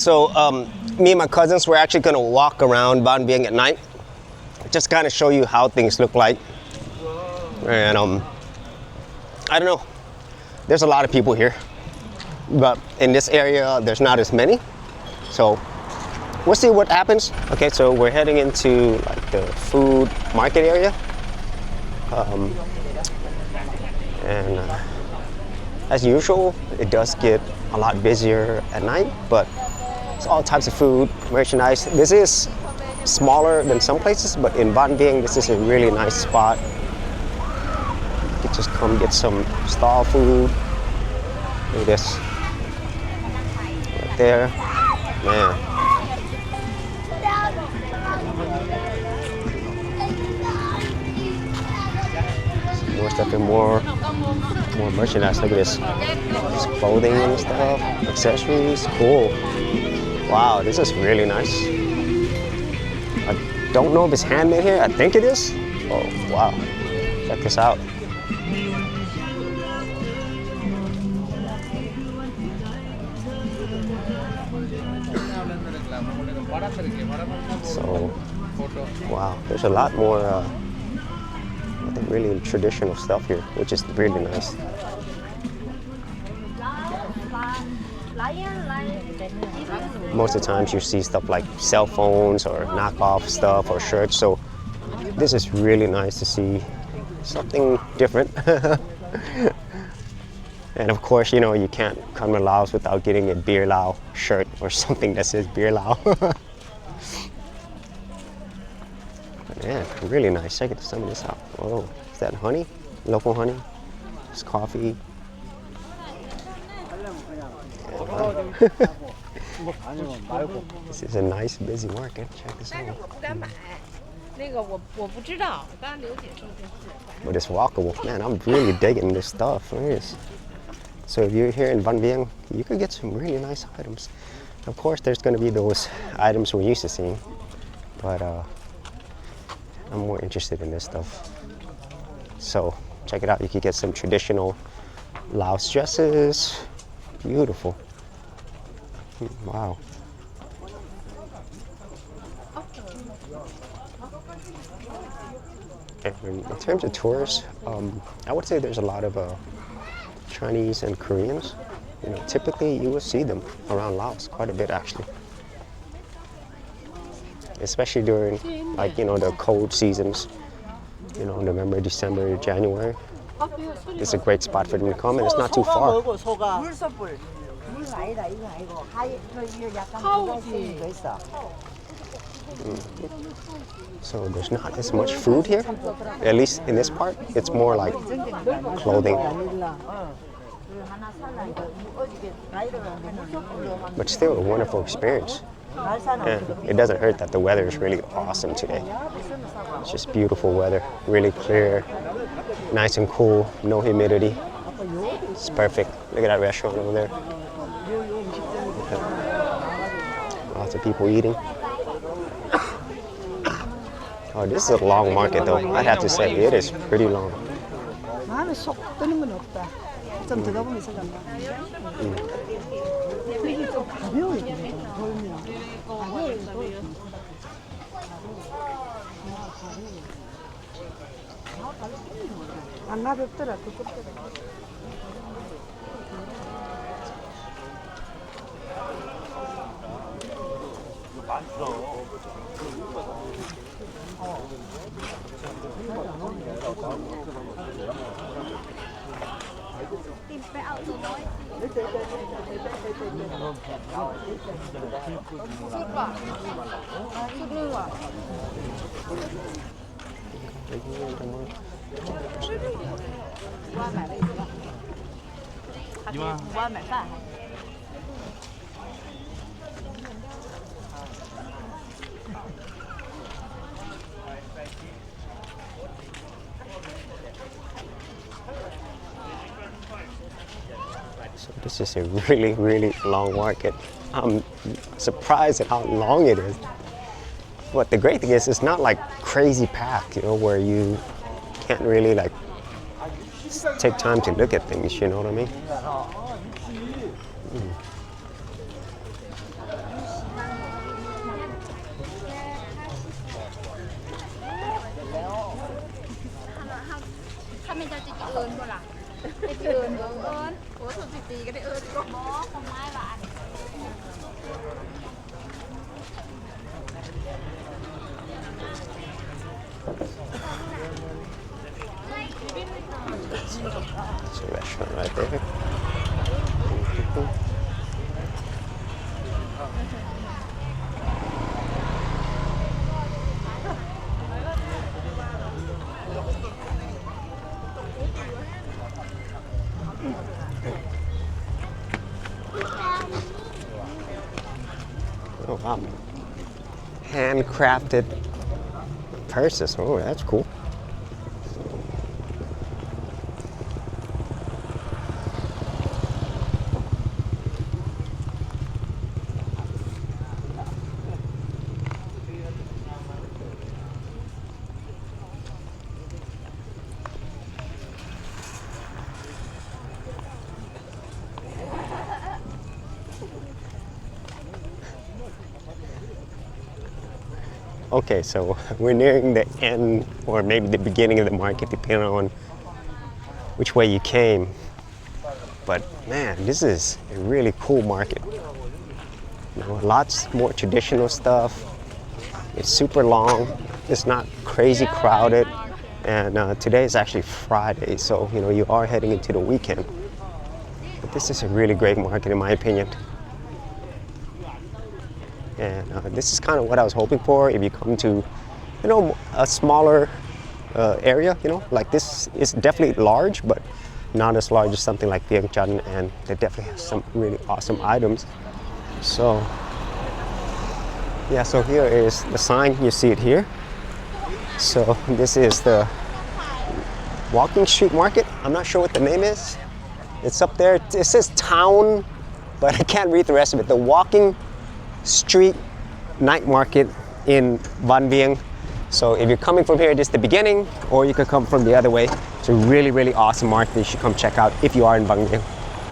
So me and my cousins were actually gonna walk around Vang Vieng at night, just kind of show you how things look like. And I don't know, there's a lot of people here, but in this area there's not as many. So we'll see what happens. Okay, so we're heading into like the food market area, and as usual, it does get a lot busier at night, but it's all types of food, merchandise. This is smaller than some places, but in Vang Vieng, this is a really nice spot. You can just come get some stall food. Look at this. Right there. Man. More stuff and more merchandise. Look at this. There's clothing and stuff, accessories. Cool. Wow, this is really nice. I don't know if it's handmade here. I think it is. Oh, wow. Check this out. So, wow, there's a lot more I think really traditional stuff here, which is really nice. Most of the times you see stuff like cell phones or knockoff stuff or shirts, so this is really nice to see something different. And of course, you know, you can't come to Laos without getting a Beer Lao shirt or something that says Beer Lao. Yeah, really nice. Check some of this out. Oh, is that honey? Local honey? It's coffee. This is a nice, busy market. Check this out. But it's walkable. Man, I'm really digging this stuff. Look at this. So if you're here in Vang Vieng, you could get some really nice items. Of course, there's going to be those items we're used to seeing, but I'm more interested in this stuff. So check it out. You can get some traditional Laos dresses. Beautiful. Wow. And in terms of tourists, I would say there's a lot of Chinese and Koreans. You know, typically you will see them around Laos quite a bit actually. Especially during, like, you know, the cold seasons, you know, November, December, January. It's a great spot for them to come, and it's not too far. So there's not as much food here, at least in this part. It's more like clothing. But still a wonderful experience. And it doesn't hurt that the weather is really awesome today. It's just beautiful weather, really clear, nice and cool, no humidity. It's perfect. Look at that restaurant over there. Lots of people eating. Oh, this is a long market though. I'd have to say it is pretty long. So this is a really, really long market. I'm surprised at how long it is. But the great thing is it's not like crazy packed, you know, where you can't really like take time to look at things, you know what I mean? It's a restaurant right there. Oh wow. Handcrafted purses. Oh, that's cool. Okay, so we're nearing the end or maybe the beginning of the market, depending on which way you came. But man, this is a really cool market. You know, lots more traditional stuff. It's super long. It's not crazy crowded. And today is actually Friday, so you know you are heading into the weekend. But this is a really great market in my opinion. And this is kind of what I was hoping for. If you come to, you know, a smaller area, you know, like this is definitely large, but not as large as something like Vientiane, and they definitely have some really awesome items. So, yeah, so here is the sign. You see it here. So this is the Walking Street Market. I'm not sure what the name is. It's up there. It says town, but I can't read the rest of it. The Walking Street Night Market in Vang Vieng. So if you're coming from here, this is the beginning, or you could come from the other way. It's a really, really awesome market you should come check out if you are in Vang Vieng.